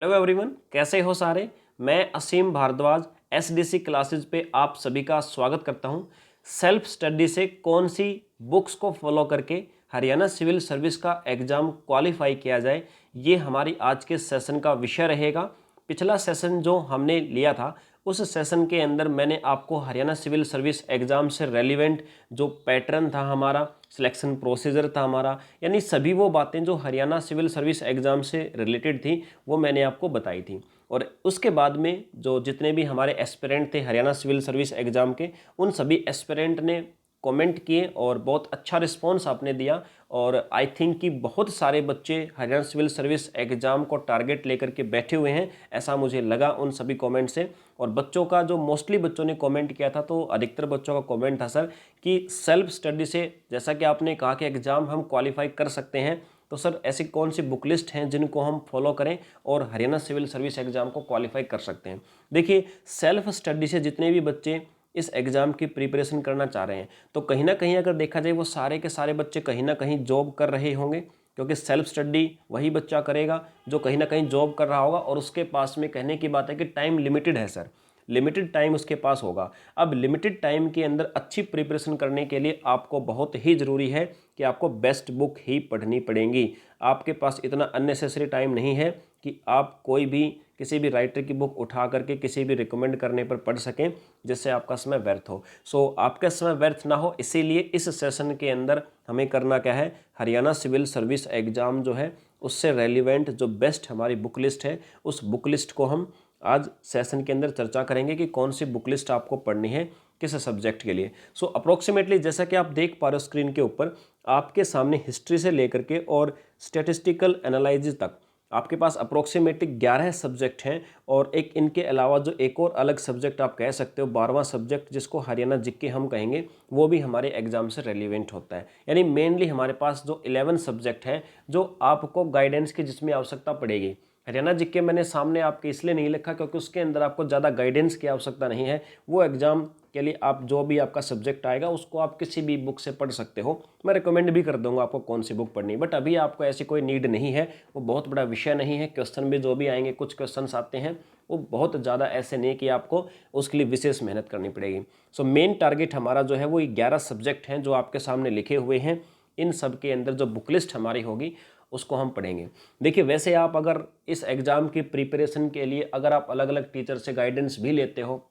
Hello everyone, कैसे हो सारे। मैं असीम भारद्वाज एसडीसी क्लासेज पे आप सभी का स्वागत करता हूं। सेल्फ स्टडी से कौन सी बुक्स को फॉलो करके हरियाणा सिविल सर्विस का एग्ज़ाम क्वालिफाई किया जाए, ये हमारी आज के सेशन का विषय रहेगा। पिछला सेशन जो हमने लिया था उस सेशन के अंदर मैंने आपको हरियाणा सिविल सर्विस एग्ज़ाम से रेलिवेंट जो पैटर्न था, हमारा सिलेक्शन प्रोसीजर था हमारा, यानी सभी वो बातें जो हरियाणा सिविल सर्विस एग्ज़ाम से रिलेटेड थी वो मैंने आपको बताई थी। और उसके बाद में जो जितने भी हमारे एस्पिरेंट थे हरियाणा सिविल सर्विस एग्ज़ाम के, उन सभी एस्पिरेंट ने कमेंट किए और बहुत अच्छा रिस्पांस आपने दिया। और आई थिंक कि बहुत सारे बच्चे हरियाणा सिविल सर्विस एग्ज़ाम को टारगेट लेकर के बैठे हुए हैं, ऐसा मुझे लगा उन सभी कमेंट से। और बच्चों का जो मोस्टली बच्चों ने कमेंट किया था, तो अधिकतर बच्चों का कमेंट था सर कि सेल्फ स्टडी से, जैसा कि आपने कहा कि एग्ज़ाम हम क्वालिफाई कर सकते हैं, तो सर ऐसी कौन सी बुक लिस्ट हैं जिनको हम फॉलो करें और हरियाणा सिविल सर्विस एग्ज़ाम को क्वालिफाई कर सकते हैं। देखिए, सेल्फ स्टडी से जितने भी बच्चे इस एग्ज़ाम की प्रिपरेशन करना चाह रहे हैं, तो कहीं ना कहीं अगर देखा जाए वो सारे के सारे बच्चे कहीं ना कहीं जॉब कर रहे होंगे, क्योंकि सेल्फ स्टडी वही बच्चा करेगा जो कहीं ना कहीं जॉब कर रहा होगा और उसके पास में, कहने की बात है कि टाइम लिमिटेड है सर, लिमिटेड टाइम उसके पास होगा। अब लिमिटेड टाइम के अंदर अच्छी प्रिपरेशन करने के लिए आपको बहुत ही ज़रूरी है कि आपको बेस्ट बुक ही पढ़नी पड़ेंगी। आपके पास इतना अननेसेसरी टाइम नहीं है कि आप कोई भी किसी भी राइटर की बुक उठा करके किसी भी रिकमेंड करने पर पढ़ सकें जिससे आपका समय व्यर्थ हो। सो आपका समय व्यर्थ ना हो, इसीलिए इस सेशन के अंदर हमें करना क्या है, हरियाणा सिविल सर्विस एग्ज़ाम जो है उससे रेलिवेंट जो बेस्ट हमारी बुक लिस्ट है, उस बुक लिस्ट को हम आज सेशन के अंदर चर्चा करेंगे कि कौन सी बुक लिस्ट आपको पढ़नी है किस सब्जेक्ट के लिए। सो अप्रोक्सीमेटली जैसा कि आप देख पा रहे हो स्क्रीन के ऊपर, आपके सामने हिस्ट्री से लेकर के और स्टैटिस्टिकल एनालिसिस तक आपके पास अप्रोक्सीमेटली 11 सब्जेक्ट हैं। और एक इनके अलावा जो एक और अलग सब्जेक्ट आप कह सकते हो, 12वां सब्जेक्ट जिसको हरियाणा जीके हम कहेंगे, वो भी हमारे एग्जाम से रेलिवेंट होता है। यानी मेनली हमारे पास जो 11 सब्जेक्ट हैं जो आपको गाइडेंस की जिसमें आवश्यकता पड़ेगी। हरियाणा जीके मैंने सामने आपके इसलिए नहीं लिखा क्योंकि उसके अंदर आपको ज़्यादा गाइडेंस की आवश्यकता नहीं है। वो एग्ज़ाम के लिए आप जो भी आपका सब्जेक्ट आएगा उसको आप किसी भी बुक से पढ़ सकते हो। मैं रिकमेंड भी कर दूंगा आपको कौन सी बुक पढ़नी है, बट अभी आपको ऐसी कोई नीड नहीं है। वो बहुत बड़ा विषय नहीं है। क्वेश्चन भी जो भी आएंगे, कुछ क्वेश्चन आते हैं वो बहुत ज़्यादा ऐसे नहीं कि आपको उसके लिए विशेष मेहनत करनी पड़ेगी। सो मेन टारगेट हमारा जो है वो 11 सब्जेक्ट हैं जो आपके सामने लिखे हुए हैं। इन सब के अंदर जो बुक लिस्ट हमारी होगी उसको हम पढ़ेंगे। देखिए, वैसे आप अगर इस एग्ज़ाम की प्रिपरेशन के लिए अगर आप अलग अलग टीचर से गाइडेंस भी लेते हो,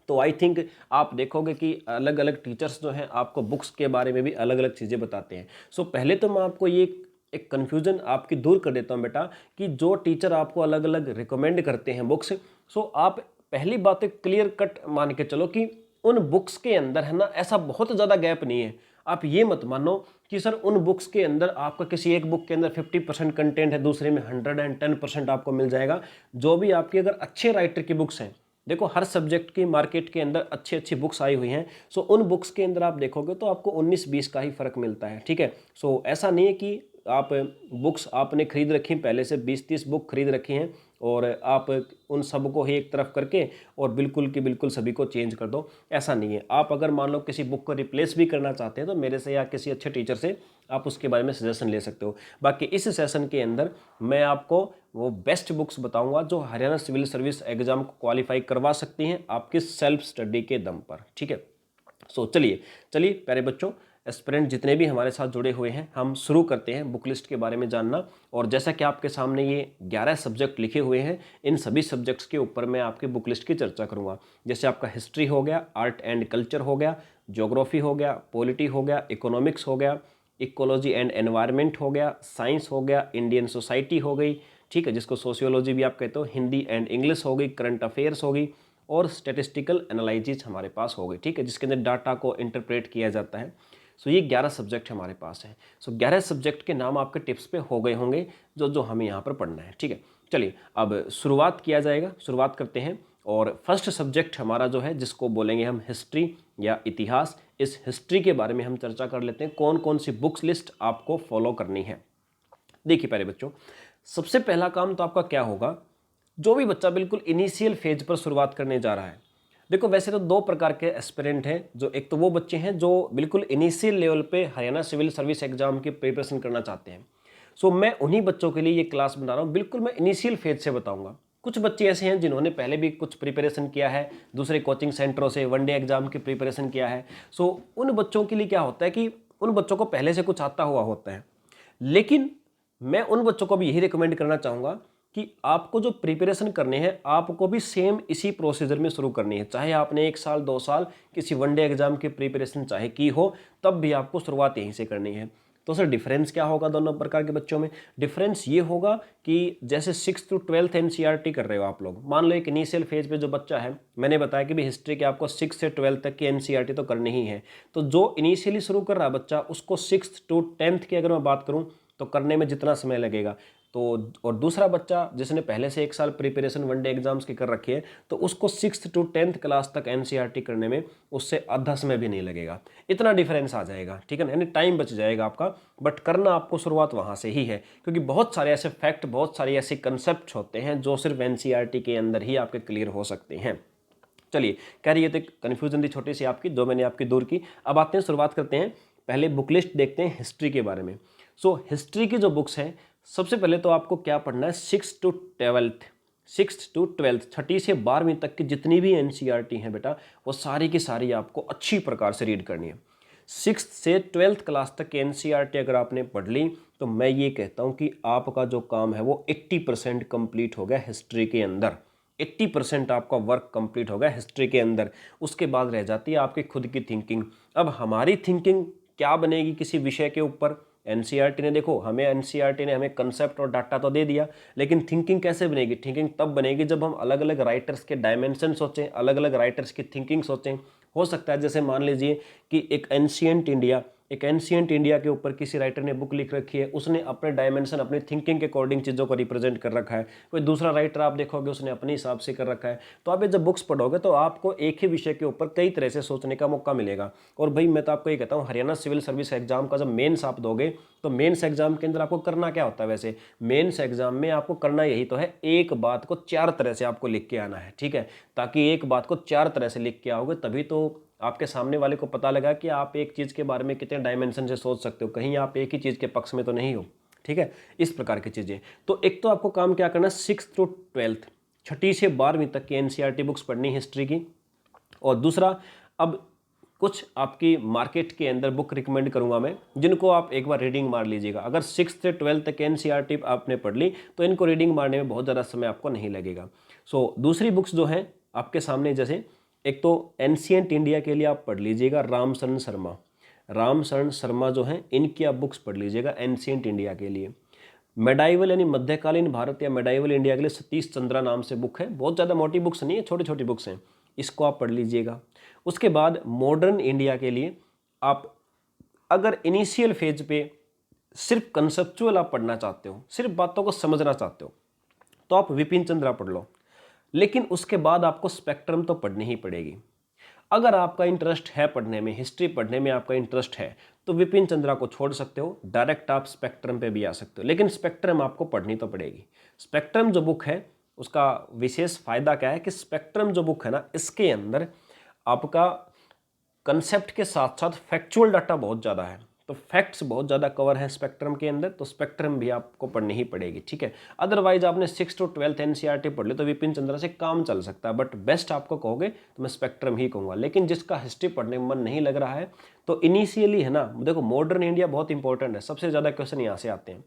तो आई थिंक आप देखोगे कि अलग अलग टीचर्स जो हैं आपको बुक्स के बारे में भी अलग अलग चीज़ें बताते हैं। सो पहले तो मैं आपको ये एक कन्फ्यूज़न आपकी दूर कर देता हूँ बेटा, कि जो टीचर आपको अलग अलग रिकमेंड करते हैं बुक्स, सो आप पहली बात क्लियर कट मान के चलो कि उन बुक्स के अंदर है ना ऐसा बहुत ज़्यादा गैप नहीं है। आप ये मत मानो कि सर उन बुक्स के अंदर आपका किसी एक बुक के अंदर 50% कंटेंट है, दूसरे में 110% आपको मिल जाएगा। जो भी आपकी अगर अच्छे राइटर की बुक्स हैं, देखो हर सब्जेक्ट की मार्केट के अंदर अच्छी अच्छी बुक्स आई हुई हैं। सो उन बुक्स के अंदर आप देखोगे तो आपको 19-20 का ही फ़र्क मिलता है, ठीक है। सो ऐसा नहीं है कि आप बुक्स आपने खरीद रखी पहले से 20-30 बुक खरीद रखी हैं और आप उन सब को ही एक तरफ करके और बिल्कुल कि बिल्कुल सभी को चेंज कर दो, ऐसा नहीं है। आप अगर मान लो किसी बुक को रिप्लेस भी करना चाहते हैं तो मेरे से या किसी अच्छे टीचर से आप उसके बारे में सजेशन ले सकते हो। बाकी इस सेशन के अंदर मैं आपको वो बेस्ट बुक्स बताऊंगा जो हरियाणा सिविल सर्विस एग्जाम को क्वालिफाई करवा सकती हैं आपकी सेल्फ स्टडी के दम पर, ठीक है। सो चलिए चलिए प्यारे बच्चों, एस्पिरेंट जितने भी हमारे साथ जुड़े हुए हैं, हम शुरू करते हैं बुक लिस्ट के बारे में जानना। और जैसा कि आपके सामने ये 11 सब्जेक्ट लिखे हुए हैं, इन सभी सब्जेक्ट्स के ऊपर मैं आपकी बुक लिस्ट की चर्चा करूंगा। जैसे आपका हिस्ट्री हो गया, आर्ट एंड कल्चर हो गया, ज्योग्राफी हो गया, पॉलिटी हो गया, इकोनॉमिक्स हो गया, इकोलॉजी एंड एनवायरनमेंट हो गया, साइंस हो गया, इंडियन सोसाइटी हो गई, ठीक है, जिसको सोशियोलॉजी भी आप कहते हो, हिंदी एंड इंग्लिश हो गई, करंट अफेयर्स हो गई, और स्टैटिस्टिकल एनालिसिस हमारे पास हो गई, ठीक है, जिसके अंदर डाटा को इंटरप्रेट किया जाता है। सो ये 11 सब्जेक्ट हमारे पास हैं। सो 11 सब्जेक्ट के नाम आपके टिप्स पे हो गए होंगे जो जो हमें यहाँ पर पढ़ना है, ठीक है। चलिए अब शुरुआत किया जाएगा, शुरुआत करते हैं। और फर्स्ट सब्जेक्ट हमारा जो है जिसको बोलेंगे हम हिस्ट्री या इतिहास, इस हिस्ट्री के बारे में हम चर्चा कर लेते हैं कौन कौन सी बुक्स लिस्ट आपको फॉलो करनी है। देखिए प्यारे बच्चों, सबसे पहला काम तो आपका क्या होगा, जो भी बच्चा बिल्कुल इनिशियल फेज पर शुरुआत करने जा रहा है। देखो वैसे तो दो प्रकार के एस्पिरेंट हैं, जो एक तो वो बच्चे हैं जो बिल्कुल इनिशियल लेवल पे हरियाणा सिविल सर्विस एग्जाम की प्रिपरेशन करना चाहते हैं। सो मैं उन्हीं बच्चों के लिए ये क्लास बना रहा हूँ, बिल्कुल मैं इनिशियल फेज से बताऊंगा। कुछ बच्चे ऐसे हैं जिन्होंने पहले भी कुछ प्रिपरेशन किया है, दूसरे कोचिंग सेंटरों से वनडे एग्जाम की प्रिपरेशन किया है। सो उन बच्चों के लिए क्या होता है कि उन बच्चों को पहले से कुछ आता हुआ होता है, लेकिन मैं उन बच्चों को भी यही रिकमेंड करना चाहूँगा कि आपको जो प्रिपरेशन करनी है आपको भी सेम इसी प्रोसीजर में शुरू करनी है। चाहे आपने 1 साल 2 साल किसी वनडे एग्जाम की प्रिपरेशन चाहे की हो, तब भी आपको शुरुआत यहीं से करनी है। तो सर डिफरेंस क्या होगा दोनों प्रकार के बच्चों में? डिफरेंस ये होगा कि जैसे 6th to 12th एनसीईआरटी कर रहे हो आप लोग, मान लो एक इनिशियल फेज पे जो बच्चा है, मैंने बताया कि भी हिस्ट्री के आपको 6 से 12 तक की एनसीईआरटी तो करनी ही है। तो जो इनिशियली शुरू कर रहा है बच्चा, उसको 6th to 10th की अगर मैं बात करूं तो करने में जितना समय लगेगा, तो और दूसरा बच्चा जिसने पहले से 1 साल प्रिपरेशन वनडे एग्जाम्स की कर रखी है, तो उसको 6th to 10th क्लास तक एनसीईआरटी करने में उससे आधा समय भी नहीं लगेगा। इतना डिफरेंस आ जाएगा, ठीक है ना, यानी टाइम बच जाएगा आपका। बट करना आपको शुरुआत वहाँ से ही है, क्योंकि बहुत सारे ऐसे फैक्ट, बहुत सारे ऐसे कंसेप्ट होते हैं जो सिर्फ एनसीईआरटी के अंदर ही आपके क्लियर हो सकते हैं। चलिए, कह रही है तो कन्फ्यूजन थी छोटी सी आपकी, जो मैंने आपकी दूर की। अब आते हैं, शुरुआत करते हैं, पहले बुक लिस्ट देखते हैं हिस्ट्री के बारे में। सो हिस्ट्री की जो बुक्स हैं, सबसे पहले तो आपको क्या पढ़ना है, 6th to 12th 6ठी से 12वीं तक की जितनी भी एनसीईआरटी हैं बेटा, वो सारी की सारी आपको अच्छी प्रकार से रीड करनी है। 6th से 12th क्लास तक की एनसीईआरटी अगर आपने पढ़ ली, तो मैं ये कहता हूँ कि आपका जो काम है वो 80% कंप्लीट हो गया हिस्ट्री के अंदर। 80% आपका वर्क कंप्लीट हो गया हिस्ट्री के अंदर। उसके बाद रह जाती है आपकी खुद की थिंकिंग। अब हमारी थिंकिंग क्या बनेगी किसी विषय के ऊपर? एनसीईआरटी ने, देखो हमें एनसीईआरटी ने हमें कंसेप्ट और डाटा तो दे दिया, लेकिन थिंकिंग कैसे बनेगी? थिंकिंग तब बनेगी जब हम अलग अलग राइटर्स के डायमेंशन सोचें, अलग अलग राइटर्स की थिंकिंग सोचें। हो सकता है जैसे मान लीजिए कि एक एंशिएंट इंडिया के ऊपर किसी राइटर ने बुक लिख रखी है, उसने अपने डायमेंशन, अपनी थिंकिंग के अकॉर्डिंग चीज़ों को रिप्रेजेंट कर रखा है। कोई दूसरा राइटर आप देखोगे उसने अपने हिसाब से कर रखा है। तो आप ये जब बुक्स पढ़ोगे तो आपको एक ही विषय के ऊपर कई तरह से सोचने का मौका मिलेगा। और भाई मैं तो आपको ये कहता हूँ, हरियाणा सिविल सर्विस एग्जाम का जब मेंस आप दोगे, तो मेंस एग्जाम के अंदर आपको करना क्या होता है? वैसे मेंस एग्जाम में आपको करना यही तो है, एक बात को 4 तरह से आपको लिख के आना है, ठीक है। ताकि एक बात को 4 तरह से लिख के आओगे, तभी तो आपके सामने वाले को पता लगा कि आप एक चीज़ के बारे में कितने डायमेंशन से सोच सकते हो, कहीं आप एक ही चीज़ के पक्ष में तो नहीं हो, ठीक है। इस प्रकार की चीज़ें। तो एक तो आपको काम क्या करना है, 6th to 12th 6ठी से 12वीं तक की एनसीईआरटी बुक्स पढ़नी हिस्ट्री की। और दूसरा, अब कुछ आपकी मार्केट के अंदर बुक रिकमेंड करूंगा मैं, जिनको आप एक बार रीडिंग मार लीजिएगा। अगर 6th से 12th तक एनसीईआरटी आपने पढ़ ली, तो इनको रीडिंग मारने में बहुत ज़्यादा समय आपको नहीं लगेगा। सो दूसरी बुक्स जो हैं आपके सामने, जैसे एक तो एंशिएंट इंडिया के लिए आप पढ़ लीजिएगा रामशरण शर्मा जो हैं, इनकी आप बुक्स पढ़ लीजिएगा एंशिएंट इंडिया के लिए। मेडाइवल यानी मध्यकालीन भारत या मेडाइवल इंडिया के लिए सतीश चंद्रा नाम से बुक है, बहुत ज़्यादा मोटी बुक्स नहीं है, छोटी छोटी बुक्स हैं, इसको आप पढ़ लीजिएगा। उसके बाद मॉडर्न इंडिया के लिए आप अगर इनिशियल फेज पे सिर्फ कंसेप्चुअल आप पढ़ना चाहते हो, सिर्फ बातों को समझना चाहते हो, तो आप विपिन चंद्रा पढ़ लो। लेकिन उसके बाद आपको स्पेक्ट्रम तो पढ़नी ही पड़ेगी। अगर आपका इंटरेस्ट है पढ़ने में, हिस्ट्री पढ़ने में आपका इंटरेस्ट है, तो विपिन चंद्रा को छोड़ सकते हो, डायरेक्ट आप स्पेक्ट्रम पे भी आ सकते हो। लेकिन स्पेक्ट्रम आपको पढ़नी तो पड़ेगी। स्पेक्ट्रम जो बुक है उसका विशेष फायदा क्या है कि स्पेक्ट्रम जो बुक है ना, इसके अंदर आपका कंसेप्ट के साथ साथ फैक्चुअल डाटा बहुत ज़्यादा है, तो फैक्ट्स बहुत ज़्यादा कवर है स्पेक्ट्रम के अंदर, तो स्पेक्ट्रम भी आपको पढ़नी ही पड़ेगी, ठीक है। अदरवाइज आपने 6th to 12th एनसीईआरटी पढ़ ली तो विपिन चंद्रा से काम चल सकता है, बट बेस्ट आपको कहोगे तो मैं स्पेक्ट्रम ही कहूँगा। लेकिन जिसका हिस्ट्री पढ़ने में मन नहीं लग रहा है, तो इनिशियली है ना, देखो मॉडर्न इंडिया बहुत इंपॉर्टेंट है, सबसे ज़्यादा क्वेश्चन यहाँ से आते हैं,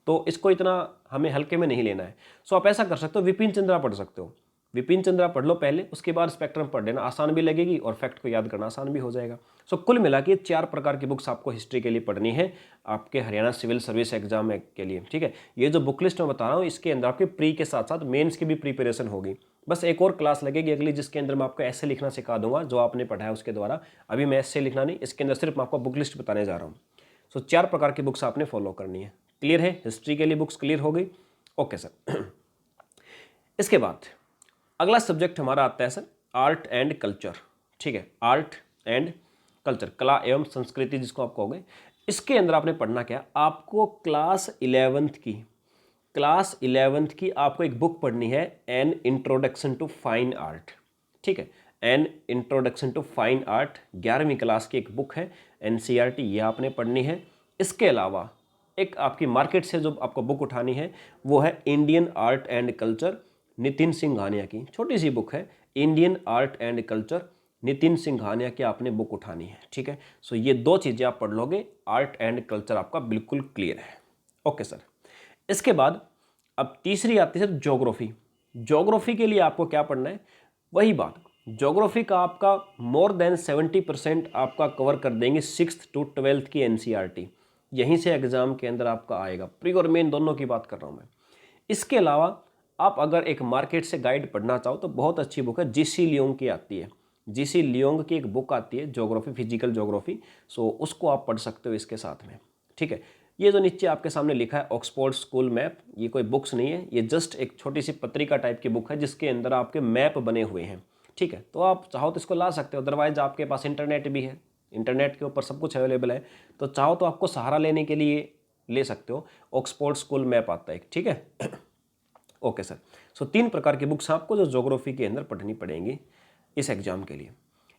तो इसको इतना हमें हल्के में नहीं लेना है। सो आप ऐसा कर सकते हो, विपिन चंद्रा पढ़ सकते हो, विपिन चंद्रा पढ़ लो पहले, उसके बाद स्पेक्ट्रम पढ़ लेना, आसान भी लगेगी और फैक्ट को याद करना आसान भी हो जाएगा। सो कुल मिला के 4 प्रकार की बुक्स आपको हिस्ट्री के लिए पढ़नी है आपके हरियाणा सिविल सर्विस एग्जाम के लिए, ठीक है। ये जो बुक लिस्ट मैं बता रहा हूँ, इसके अंदर आपके प्री के साथ साथ मेंस की भी प्रिपरेशन होगी। बस एक और क्लास लगेगी अगली, जिसके अंदर मैं आपको ऐसे लिखना सिखा दूंगा जो आपने पढ़ा है उसके द्वारा। अभी मैं ऐसे लिखना नहीं, इसके अंदर सिर्फ मैं आपको बुक लिस्ट बताने जा रहा हूँ। सो 4 प्रकार की बुक्स आपने फॉलो करनी है। क्लियर है? हिस्ट्री के लिए बुक्स क्लियर हो गई? Okay sir. इसके बाद अगला सब्जेक्ट हमारा आता है सर आर्ट एंड कल्चर, ठीक है। आर्ट एंड कल्चर, कला एवं संस्कृति जिसको आप कहोगे। इसके अंदर आपने पढ़ना क्या, आपको क्लास 11th की आपको एक बुक पढ़नी है, an introduction to fine art, ठीक है। An introduction to fine art 11वीं क्लास की एक बुक है एनसीईआरटी, ये आपने पढ़नी है। इसके अलावा एक आपकी मार्केट से जो आपको बुक उठानी है वो है Indian art and culture, Nitin Singhania की। छोटी सी बुक है, Indian art and culture, Nitin Singhania की आपने बुक उठानी है। ठीक है, सो ये दो चीज़ें आप पढ़ लोगे, आर्ट एंड कल्चर आपका बिल्कुल क्लियर है। Okay sir. इसके बाद अब तीसरी आती है सर ज्योग्राफी। ज्योग्राफी के लिए आपको क्या पढ़ना है, वही बात, ज्योग्राफी का आपका मोर देन 70% आपका कवर कर देंगे 6th to 12th की एनसीईआरटी। यहीं से एग्जाम के अंदर आपका आएगा, प्री और मेन दोनों की बात कर रहा हूँ मैं। इसके अलावा आप अगर एक मार्केट से गाइड पढ़ना चाहो तो बहुत अच्छी बुक है, जीसी लियोंग की आती है। जीसी लियोंग की एक बुक आती है ज्योग्राफी, फिजिकल ज्योग्राफी, सो उसको आप पढ़ सकते हो इसके साथ में। ठीक है, ये जो नीचे आपके सामने लिखा है ऑक्सफोर्ड स्कूल मैप, ये कोई बुक्स नहीं है, ये जस्ट एक छोटी सी पत्रिका टाइप की बुक है जिसके अंदर आपके मैप बने हुए हैं। ठीक है, तो आप चाहो तो इसको ला सकते हो, अदरवाइज आपके पास इंटरनेट भी है, इंटरनेट के ऊपर सब कुछ अवेलेबल है, तो चाहो तो आपको सहारा लेने के लिए ले सकते हो। ऑक्सफोर्ड स्कूल मैप आता है, ठीक है। Okay sir. सो 3 प्रकार की बुक्स आपको जो ज्योग्राफी के अंदर पढ़नी पड़ेंगी इस एग्जाम के लिए।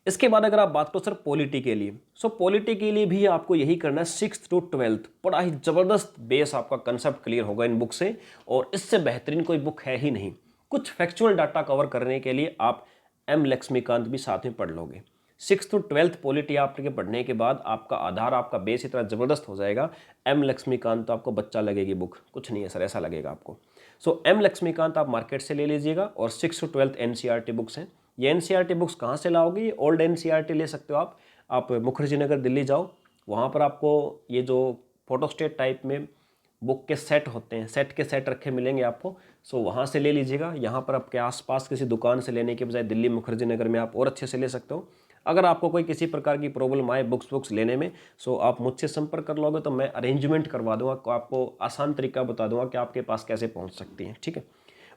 इसके बाद अगर आप बात करो सर पॉलिटी के लिए, सो पॉलिटी के लिए भी आपको यही करना है 6th to 12th। बड़ा ही ज़बरदस्त बेस आपका कंसेप्ट क्लियर होगा इन बुक से, और इससे बेहतरीन कोई बुक है ही नहीं। कुछ फैक्चुअल डाटा कवर करने के लिए आप एम लक्ष्मीकांत भी साथ में पढ़ लोगे। 6th to 12th पॉलिटी आपके पढ़ने के बाद आपका आधार, आपका बेस इतना ज़बरदस्त हो जाएगा। एम लक्ष्मीकांत तो आपको बच्चा लगेगी बुक, कुछ नहीं है सर, ऐसा लगेगा आपको। सो एम लक्ष्मीकांत आप मार्केट से ले लीजिएगा, और 6th to 12th NCERT books हैं। ये एनसीईआरटी बुक्स कहाँ से लाओगे, ये ओल्ड एनसीईआरटी ले सकते हो आप मुखर्जी नगर दिल्ली जाओ, वहाँ पर आपको ये जो फोटोस्टेट टाइप में बुक के सेट होते हैं, सेट के सेट रखे मिलेंगे आपको, सो वहाँ से ले लीजिएगा। यहाँ पर आपके आसपास किसी दुकान से लेने के बजाय दिल्ली मुखर्जी नगर में आप और अच्छे से ले सकते हो। अगर आपको कोई किसी प्रकार की प्रॉब्लम आए बुक्स लेने में, सो आप मुझसे संपर्क कर लोगे तो मैं अरेंजमेंट करवा दूंगा, आपको आसान तरीका बता दूंगा कि आपके पास कैसे पहुँच सकती हैं। ठीक है,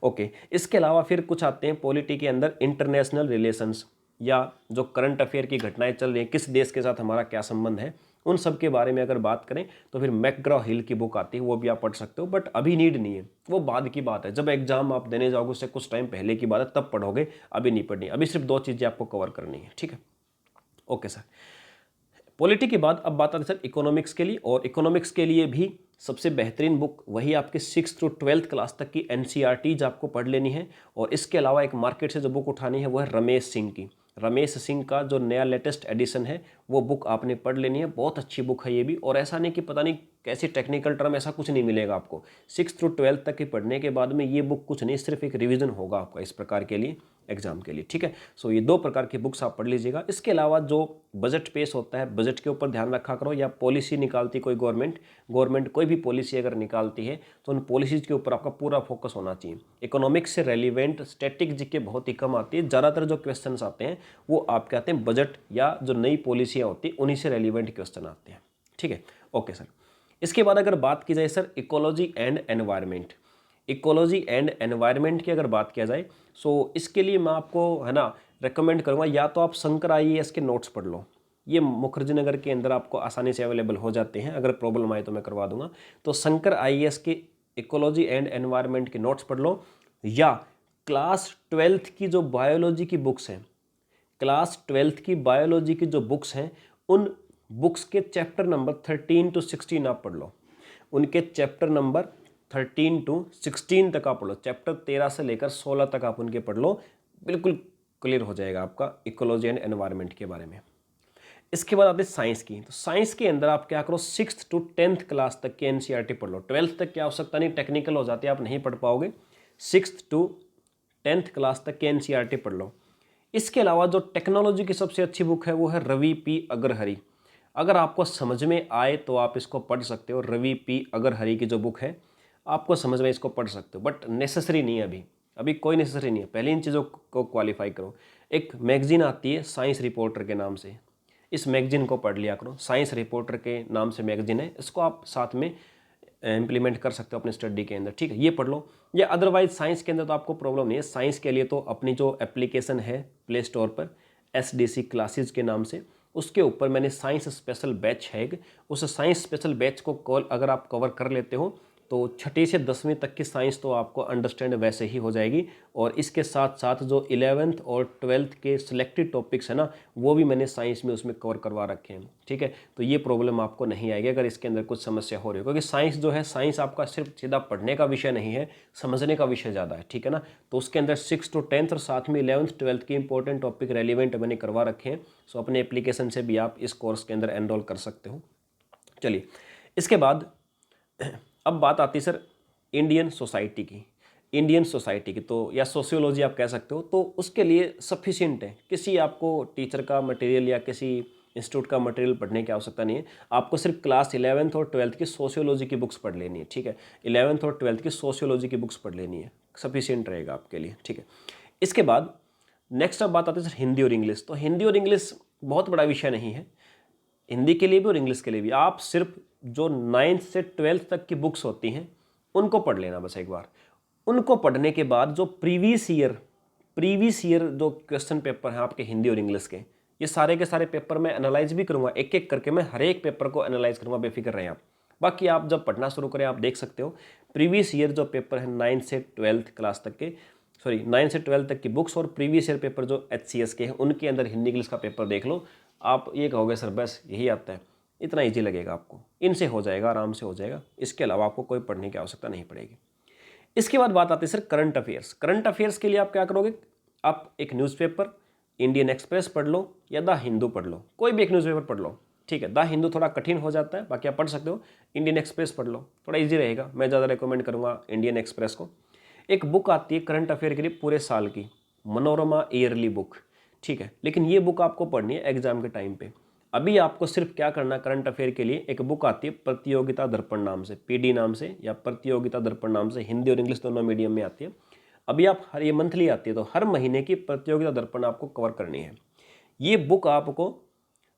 ओके। इसके अलावा फिर कुछ आते हैं पॉलिटी के अंदर इंटरनेशनल रिलेशंस, या जो करंट अफेयर की घटनाएं चल रही हैं, किस देश के साथ हमारा क्या संबंध है, उन सब के बारे में अगर बात करें तो फिर मैकग्रॉ हिल की बुक आती है, वो भी आप पढ़ सकते हो, बट अभी नीड नहीं है, वो बाद की बात है। जब एग्जाम आप देने जाओगे उससे कुछ टाइम पहले की बात है, तब पढ़ोगे, अभी नहीं पढ़नी। अभी सिर्फ 2 चीज़ें आपको कवर करनी है। ठीक है, ओके सर। पॉलिटी के बाद अब बात आती है सर इकोनॉमिक्स के लिए, और इकोनॉमिक्स के लिए भी सबसे बेहतरीन बुक वही आपके 6th to 12th क्लास तक की एनसीईआरटीज आपको पढ़ लेनी है। और इसके अलावा एक मार्केट से जो बुक उठानी है वो है रमेश सिंह की। रमेश सिंह का जो नया लेटेस्ट एडिशन है वो बुक आपने पढ़ लेनी है, बहुत अच्छी बुक है ये भी। और ऐसा नहीं कि पता नहीं कैसी टेक्निकल टर्म, ऐसा कुछ नहीं मिलेगा आपको। 6th to 12th तक की पढ़ने के बाद में ये बुक कुछ नहीं, सिर्फ एक रिवीजन होगा आपका इस प्रकार के लिए, एग्जाम के लिए। ठीक है, सो ये 2 प्रकार की बुक्स आप पढ़ लीजिएगा। इसके अलावा जो बजट पेश होता है, बजट के ऊपर ध्यान रखा करो, या पॉलिसी निकालती कोई गवर्नमेंट कोई भी पॉलिसी अगर निकालती है तो उन पॉलिसीज के ऊपर आपका पूरा फोकस होना चाहिए। इकोनॉमिक्स से रेलिवेंट स्टैटिक जीके बहुत ही कम आती है, ज़्यादातर जो क्वेश्चंस आते हैं वो आपके आते हैं बजट या जो नई पॉलिसियाँ होती हैं उन्हीं से रेलिवेंट क्वेश्चन आते हैं। ठीक है, ओके सर। इसके बाद अगर बात की जाए sir ecology and environment, ecology and environment की अगर बात किया जाए, सो इसके लिए मैं आपको है ना रेकमेंड करूँगा, या तो आप शंकर आईएएस के नोट्स पढ़ लो, ये मुखर्जी नगर के अंदर आपको आसानी से अवेलेबल हो जाते हैं, अगर प्रॉब्लम आए तो मैं करवा दूंगा। तो शंकर आईएएस के इकोलॉजी एंड एनवायरनमेंट के नोट्स पढ़ लो, या क्लास 12th की जो बायोलॉजी की बुक्स हैं, क्लास 12th की बायोलॉजी की जो बुक्स हैं, उन बुक्स के चैप्टर नंबर 13 to 16 आप पढ़ लो। उनके चैप्टर नंबर 13 to 16 तक आप पढ़ लो, चैप्टर 13 से लेकर 16 तक आप उनके पढ़ लो, बिल्कुल क्लियर हो जाएगा आपका इकोलॉजी एंड एनवायरनमेंट के बारे में। इसके बाद आते हैं साइंस की, तो साइंस के अंदर आप क्या करो 6th to 10th क्लास तक की एनसीईआरटी पढ़ लो। 12th तक की आवश्यकता नहीं, टेक्निकल हो जाती है, आप नहीं पढ़ पाओगे। 6th to 10th क्लास तक की एनसीईआरटी पढ़ लो। इसके अलावा जो टेक्नोलॉजी की सबसे अच्छी बुक है वो है रवि पी अग्रहरि। अगर आपको समझ में आए तो आप इसको पढ़ सकते हो। रवि पी अग्रहरि की जो बुक है आपको समझ में, इसको पढ़ सकते हो, बट नेसेसरी नहीं है, अभी कोई नेसेसरी नहीं है। पहले इन चीज़ों को क्वालिफाई करो। एक मैगजीन आती है साइंस रिपोर्टर के नाम से, इस मैगजीन को पढ़ लिया करो। साइंस रिपोर्टर के नाम से मैगजीन है, इसको आप साथ में इम्प्लीमेंट कर सकते हो अपने स्टडी के अंदर। ठीक है, ये पढ़ लो। या अदरवाइज साइंस के अंदर तो आपको प्रॉब्लम नहीं है। साइंस के लिए तो अपनी जो एप्लीकेशन है प्ले स्टोर पर SDC क्लासेज के नाम से, उसके ऊपर मैंने साइंस स्पेशल बैच है, उस साइंस स्पेशल बैच को अगर आप कवर कर लेते हो, तो छठी से 10वीं तक की साइंस तो आपको अंडरस्टैंड वैसे ही हो जाएगी, और इसके साथ साथ जो 11th और 12th के सिलेक्टेड टॉपिक्स है ना, वो भी मैंने साइंस में उसमें कवर करवा रखे हैं, ठीक है। तो ये प्रॉब्लम आपको नहीं आएगी अगर इसके अंदर कुछ समस्या हो रही हो, क्योंकि साइंस जो है, साइंस आपका सिर्फ सीधा पढ़ने का विषय नहीं है, समझने का विषय ज़्यादा है, ठीक है ना। तो उसके अंदर 6 to 10th और साथ में 11th 12th के इंपॉर्टेंट टॉपिक रेलिवेंट मैंने करवा रखे हैं। सो अपने एप्लीकेशन से भी आप इस कोर्स के अंदर एनरोल कर सकते हो। चलिए, इसके बाद अब बात आती है सर इंडियन सोसाइटी की, तो या सोशियोलॉजी आप कह सकते हो। तो उसके लिए सफिशिएंट है, किसी आपको टीचर का मटेरियल या किसी इंस्टीट्यूट का मटेरियल पढ़ने की आवश्यकता नहीं है। आपको सिर्फ क्लास 11th और 12th की सोशियोलॉजी की बुक्स पढ़ लेनी है, ठीक है। 11th और 12th की सोशियोलॉजी की बुक्स पढ़ लेनी है, सफिशिएंट रहेगा आपके लिए, ठीक है। इसके बाद नेक्स्ट अब बात आती है सर हिंदी और इंग्लिश। तो हिंदी और इंग्लिश बहुत बड़ा विषय नहीं है, हिंदी के लिए भी और इंग्लिश के लिए भी। आप सिर्फ जो 9th से 12th तक की बुक्स होती हैं उनको पढ़ लेना बस एक बार। उनको पढ़ने के बाद जो प्रीवियस ईयर जो क्वेश्चन पेपर हैं आपके हिंदी और इंग्लिश के, ये सारे के सारे पेपर मैं एनालाइज भी करूंगा, एक एक करके मैं हर एक पेपर को एनालाइज करूंगा, बेफिक्र रहें आप। बाकी आप जब पढ़ना शुरू करें आप देख सकते हो प्रीवियस ईयर जो पेपर है 9 से 12th क्लास तक के, 9 से 12 तक की बुक्स और प्रीवियस ईयर पेपर जो HCS के हैं उनके अंदर हिंदी इंग्लिश का पेपर देख लो। आप ये कहोगे सर बस यही आता है, इतना ईजी लगेगा आपको, इनसे हो जाएगा, आराम से हो जाएगा। इसके अलावा आपको कोई पढ़ने की आवश्यकता नहीं पड़ेगी। इसके बाद बात आती है sir current affairs. Current affairs के लिए आप क्या करोगे, आप एक न्यूज़पेपर इंडियन एक्सप्रेस पढ़ लो या द हिंदू पढ़ लो, कोई भी एक न्यूज़पेपर पढ़ लो, ठीक है। द हिंदू थोड़ा कठिन हो जाता है, बाकी आप पढ़ सकते हो। इंडियन एक्सप्रेस पढ़ लो, थोड़ा इजी रहेगा। मैं ज़्यादा रिकमेंड करूँगा इंडियन एक्सप्रेस को। एक बुक आती है करंट अफेयर के लिए पूरे साल की, मनोरमा ईयरली बुक, ठीक है। लेकिन ये बुक आपको पढ़नी है एग्जाम के टाइम पे। अभी आपको सिर्फ क्या करना, करंट अफेयर के लिए एक बुक आती है प्रतियोगिता दर्पण नाम से, PD नाम से या प्रतियोगिता दर्पण नाम से, हिंदी और इंग्लिश दोनों मीडियम में आती है। अभी आप ये मंथली आती है, तो हर महीने की प्रतियोगिता दर्पण आपको कवर करनी है। ये बुक आपको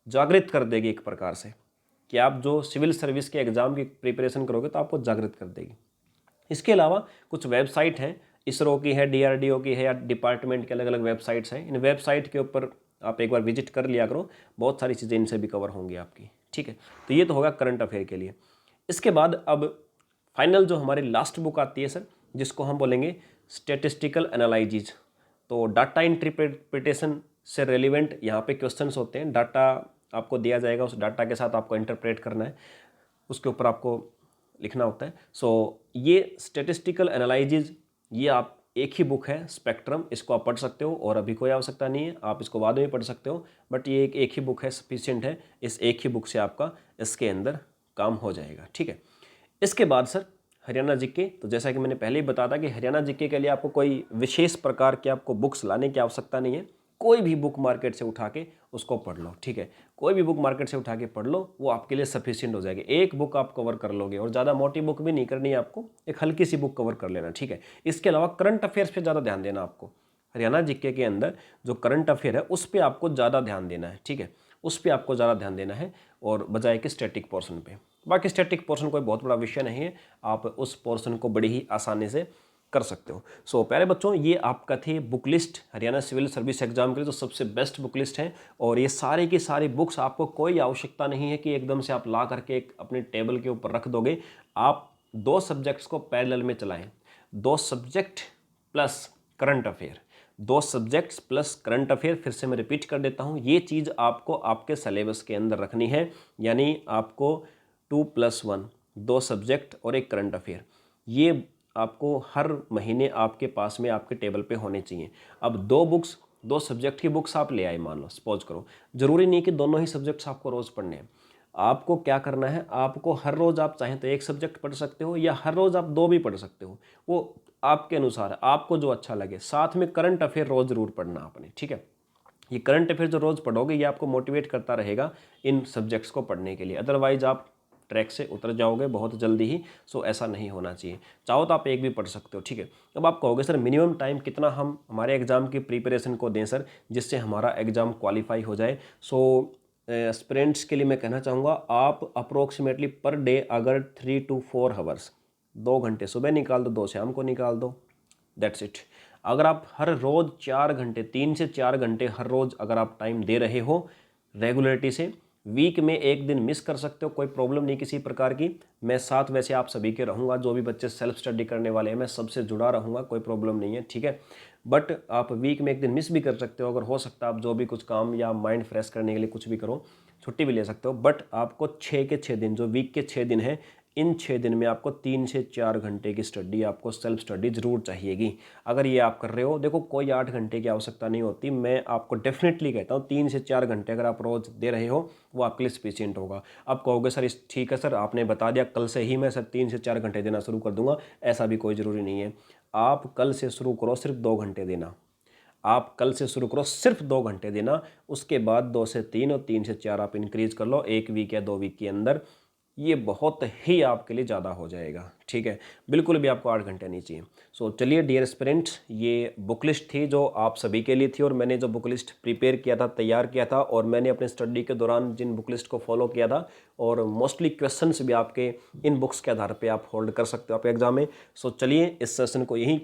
जागृत कर देगी एक प्रकार से, कि आप जो सिविल सर्विस के एग्जाम की प्रिपरेशन करोगे तो आपको जागृत कर देगी। इसके अलावा कुछ वेबसाइट हैं, इसरो की है, DRDO की है, या डिपार्टमेंट के अलग अलग वेबसाइट्स हैं। इन वेबसाइट के ऊपर आप एक बार विजिट कर लिया करो, बहुत सारी चीज़ें इनसे भी कवर होंगी आपकी, ठीक है। तो ये तो होगा करंट अफेयर के लिए। इसके बाद अब फाइनल जो हमारी लास्ट बुक आती है सर, जिसको हम बोलेंगे स्टेटिस्टिकल एनालिसिस। तो डाटा इंटरप्रिटेशन से रेलिवेंट यहाँ पे क्वेश्चंस होते हैं। डाटा आपको दिया जाएगा, उस डाटा के साथ आपको इंटरप्रेट करना है, उसके ऊपर आपको लिखना होता है। सो ये स्टेटिस्टिकल एनालिसिस, ये आप एक ही बुक है स्पेक्ट्रम, इसको आप पढ़ सकते हो और अभी कोई आवश्यकता नहीं है, आप इसको बाद में पढ़ सकते हो, बट ये एक ही बुक है, सफिशिएंट है। इस एक ही बुक से आपका इसके अंदर काम हो जाएगा, ठीक है। इसके बाद सर हरियाणा जीके। तो जैसा कि मैंने पहले ही बताया था कि हरियाणा जीके के लिए आपको कोई विशेष प्रकार की आपको बुक्स लाने की आवश्यकता नहीं है। कोई भी बुक मार्केट से उठा के उसको पढ़ लो, ठीक है। कोई भी बुक मार्केट से उठा के पढ़ लो, वो आपके लिए सफिशिएंट हो जाएगी। एक बुक आप कवर कर लोगे, और ज़्यादा मोटी बुक भी नहीं करनी है आपको, एक हल्की सी बुक कवर कर लेना, ठीक है। इसके अलावा करंट अफेयर्स पे ज़्यादा ध्यान देना आपको। हरियाणा जीके के अंदर जो करंट अफेयर है उस पर आपको ज़्यादा ध्यान देना है, ठीक है। उस पर आपको ज़्यादा ध्यान देना है, और बजाय कि स्टैटिक पोर्शन पे। बाकी स्टैटिक पोर्शन कोई बहुत बड़ा विषय नहीं है, आप उस पोर्शन को बड़ी ही आसानी से कर सकते हो। सो प्यारे बच्चों, ये आपका थी book list Haryana civil service exam के लिए, तो सबसे बेस्ट बुक लिस्ट है। और ये सारी की सारी बुक्स, आपको कोई आवश्यकता नहीं है कि एकदम से आप ला करके एक अपने टेबल के ऊपर रख दोगे। आप 2 सब्जेक्ट्स को पैरेलल में चलाएं, 2 subject plus current affair, 2 subjects plus current affair. फिर से मैं रिपीट कर देता हूँ, ये चीज़ आपको आपके सिलेबस के अंदर रखनी है, यानी आपको 2+1, 2 सब्जेक्ट और एक करंट अफेयर, ये आपको हर महीने आपके पास में आपके टेबल पे होने चाहिए। अब 2 बुक्स, 2 सब्जेक्ट की बुक्स आप ले आए, मान लो सपोज करो, जरूरी नहीं कि दोनों ही सब्जेक्ट्स आपको रोज़ पढ़ने हैं। आपको क्या करना है, आपको हर रोज़ आप चाहें तो एक सब्जेक्ट पढ़ सकते हो, या हर रोज़ आप 2 भी पढ़ सकते हो, वो आपके अनुसार है, आपको जो अच्छा लगे। साथ में करंट अफेयर रोज़ जरूर पढ़ना आपने, ठीक है। ये करंट अफेयर जो रोज़ पढ़ोगे ये आपको मोटिवेट करता रहेगा इन सब्जेक्ट्स को पढ़ने के लिए, अदरवाइज आप ट्रैक से उतर जाओगे बहुत जल्दी ही। सो ऐसा नहीं होना चाहिए। चाहो तो आप एक भी पढ़ सकते हो, ठीक है। अब आप कहोगे सर मिनिमम टाइम कितना हम हमारे एग्जाम की प्रिपरेशन को दें सर, जिससे हमारा एग्जाम क्वालिफाई हो जाए। सो एस्पिरेंट्स के लिए मैं कहना चाहूँगा, आप अप्रोक्सीमेटली पर डे अगर 3 to 4 आवर्स, 2 घंटे सुबह निकाल दो, 2 शाम को निकाल दो, दैट्स इट। अगर आप हर रोज़ 4 घंटे, 3 से 4 घंटे हर रोज़ अगर आप टाइम दे रहे हो रेगुलरिटी से, वीक में एक दिन मिस कर सकते हो, कोई प्रॉब्लम नहीं किसी प्रकार की। मैं साथ वैसे आप सभी के रहूँगा, जो भी बच्चे सेल्फ स्टडी करने वाले हैं मैं सबसे जुड़ा रहूँगा, कोई प्रॉब्लम नहीं है, ठीक है। बट आप वीक में एक दिन मिस भी कर सकते हो, अगर हो सकता है आप जो भी कुछ काम या माइंड फ्रेश करने के लिए कुछ भी करो, छुट्टी भी ले सकते हो। बट आपको 6 के 6 दिन, जो वीक के 6 दिन हैं, इन 6 दिन में आपको 3 से 4 घंटे की स्टडी, आपको सेल्फ स्टडी ज़रूर चाहिएगी। अगर ये आप कर रहे हो, देखो कोई 8 घंटे की आवश्यकता नहीं होती, मैं आपको डेफिनेटली कहता हूँ 3 से 4 घंटे अगर आप रोज़ दे रहे हो वो आपके लिए सफिशिएंट होगा। आप कहोगे सर इस ठीक है सर, आपने बता दिया कल से ही मैं सर 3 से 4 घंटे देना शुरू कर दूंगा, ऐसा भी कोई ज़रूरी नहीं है। आप कल से शुरू करो सिर्फ 2 घंटे देना, आप कल से शुरू करो सिर्फ 2 घंटे देना, उसके बाद 2 से 3 और 3 से 4 आप इंक्रीज कर लो 1 वीक या 2 वीक के अंदर। ये बहुत ही आपके लिए ज़्यादा हो जाएगा, ठीक है। बिल्कुल भी आपको 8 घंटे नहीं चाहिए। सो चलिए डियर एस्पिरेंट्स, ये बुक लिस्ट थी जो आप सभी के लिए थी, और मैंने जो बुक लिस्ट प्रिपेयर किया था, तैयार किया था, और मैंने अपने स्टडी के दौरान जिन बुक लिस्ट को फॉलो किया था, और मोस्टली क्वेश्चंस भी आपके इन बुक्स के आधार पर आप होल्ड कर सकते हो आपके एग्जाम में। सो चलिए इस सेशन को यहीं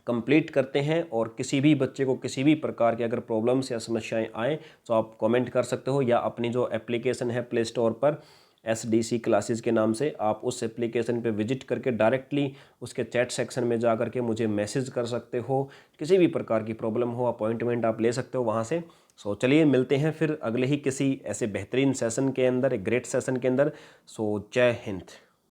कंप्लीट करते हैं, और किसी भी बच्चे को किसी भी प्रकार की अगर प्रॉब्लम्स या समस्याएं आए तो आप कमेंट कर सकते हो, या अपनी जो एप्लीकेशन है प्ले स्टोर पर SDC क्लासेस के नाम से, आप उस एप्लीकेशन पे विजिट करके डायरेक्टली उसके चैट सेक्शन में जा करके मुझे मैसेज कर सकते हो। किसी भी प्रकार की प्रॉब्लम हो, अपॉइंटमेंट आप ले सकते हो वहाँ से। सो चलिए मिलते हैं फिर अगले ही किसी ऐसे बेहतरीन सेशन के अंदर, एक ग्रेट सेशन के अंदर। सो जय हिंद।